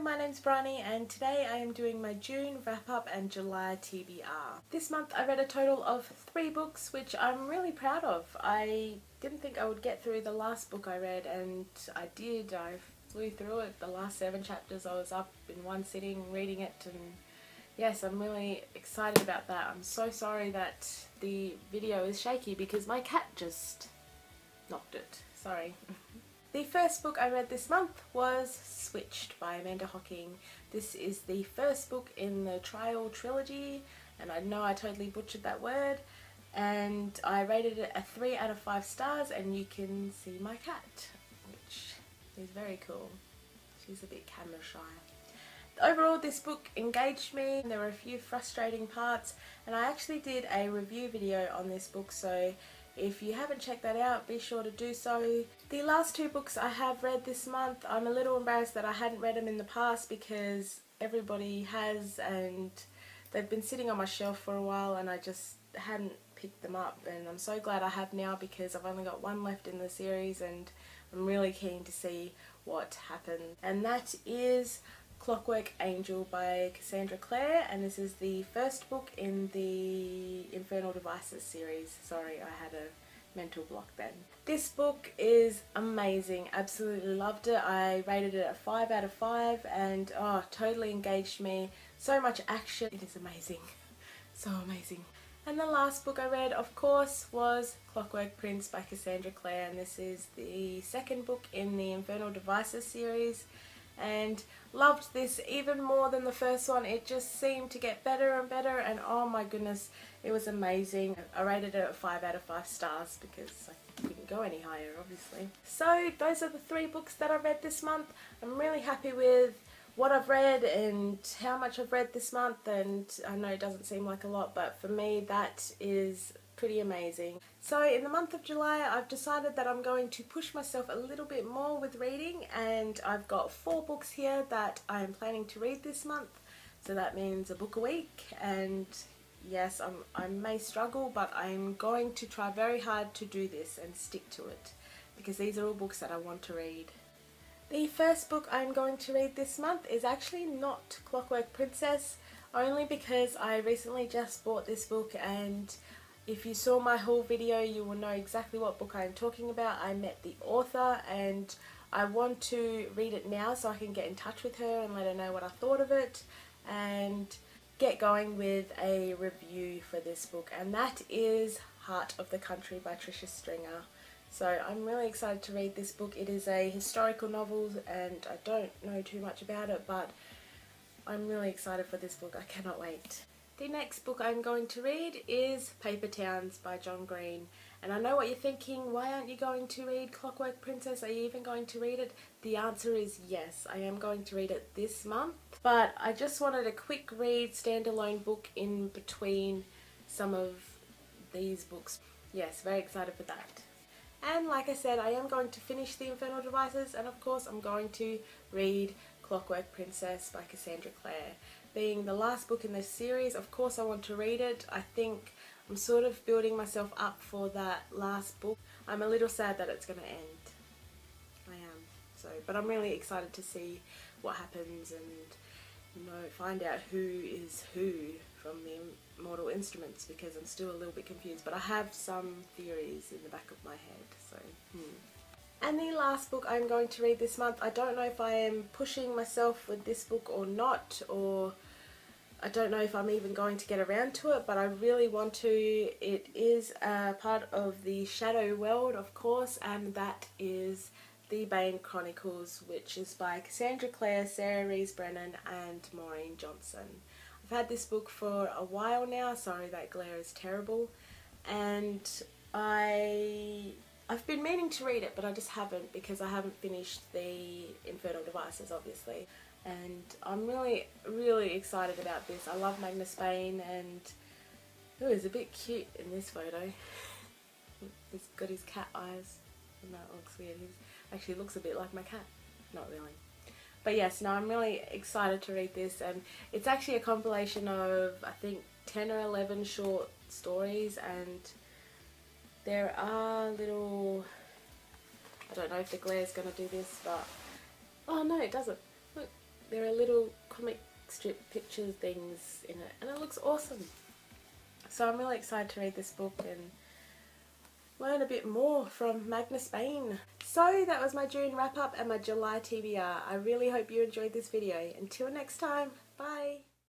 my name's Bryony and today I am doing my June wrap-up and July TBR. This month I read a total of 3 books, which I'm really proud of. I didn't think I would get through the last book I read, and I did. I flew through it. The last 7 chapters I was up in one sitting reading it, and yes, I'm really excited about that. I'm so sorry that the video is shaky because my cat just knocked it. Sorry. The first book I read this month was Switched by Amanda Hocking. This is the first book in the Trial trilogy, and I know I totally butchered that word, and I rated it a 3 out of 5 stars, and you can see my cat, which is very cool. She's a bit camera shy. Overall, this book engaged me. There were a few frustrating parts, and I actually did a review video on this book, so if you haven't checked that out, be sure to do so. The last 2 books I have read this month, I'm a little embarrassed that I hadn't read them in the past because everybody has, and they've been sitting on my shelf for a while and I just hadn't picked them up, and I'm so glad I have now because I've only got 1 left in the series and I'm really keen to see what happens. And that is Clockwork Angel by Cassandra Clare, and this is the first book in the Infernal Devices series. Sorry, I had a mental block then. This book is amazing. Absolutely loved it. I rated it a 5 out of 5 and totally engaged me. So much action. It is amazing. So amazing. And the last book I read, of course, was Clockwork Prince by Cassandra Clare, and this is the second book in the Infernal Devices series. And loved this even more than the first one. It just seemed to get better and better, and oh my goodness, it was amazing. I rated it a 5 out of 5 stars because I couldn't go any higher, obviously. So those are the 3 books that I read this month. I'm really happy with what I've read and how much I've read this month, and I know it doesn't seem like a lot, but for me that is pretty amazing. So in the month of July I've decided that I'm going to push myself a little bit more with reading, and I've got 4 books here that I'm planning to read this month. So that means a book a week, and yes, I may struggle, but I'm going to try very hard to do this and stick to it because these are all books that I want to read. The first book I'm going to read this month is actually not Clockwork Princess, only because I recently just bought this book, and if you saw my haul video you will know exactly what book I'm talking about. I met the author and I want to read it now so I can get in touch with her and let her know what I thought of it and get going with a review for this book, and that is Heart of the Country by Tricia Stringer. So I'm really excited to read this book. It is a historical novel and I don't know too much about it, but I'm really excited for this book. I cannot wait. The next book I'm going to read is Paper Towns by John Green. And I know what you're thinking, why aren't you going to read Clockwork Princess? Are you even going to read it? The answer is yes, I am going to read it this month. But I just wanted a quick read, standalone book in between some of these books. Yes, very excited for that. And like I said, I am going to finish the Infernal Devices, and of course I'm going to read Clockwork Princess by Cassandra Clare. Being the last book in this series, of course I want to read it. I think I'm sort of building myself up for that last book. I'm a little sad that it's going to end. I am. But I'm really excited to see what happens and, find out who is who from the Mortal Instruments, because I'm still a little bit confused, but I have some theories in the back of my head, so And the last book I'm going to read this month, I don't know if I am pushing myself with this book or not, or I don't know if I'm even going to get around to it, but I really want to. It is a part of the Shadow World, of course, and that is the Bane Chronicles, which is by Cassandra Clare, Sarah Rees Brennan and Maureen Johnson. I've had this book for a while now. Sorry, that glare is terrible, and I've been meaning to read it, but I just haven't because I haven't finished the Infernal Devices, obviously. And I'm really, really excited about this. I love Magnus Bane, and he's a bit cute in this photo. He's got his cat eyes, and that looks weird. He actually looks a bit like my cat. Not really. But yes, no, I'm really excited to read this, and it's actually a compilation of, I think, 10 or 11 short stories, and there are little, I don't know if the glare is going to do this, but, oh no, it doesn't. Look, there are little comic strip picture things in it, and it looks awesome. So I'm really excited to read this book and learn a bit more from Magnus Bane. So that was my June wrap up and my July TBR. I really hope you enjoyed this video. Until next time, bye!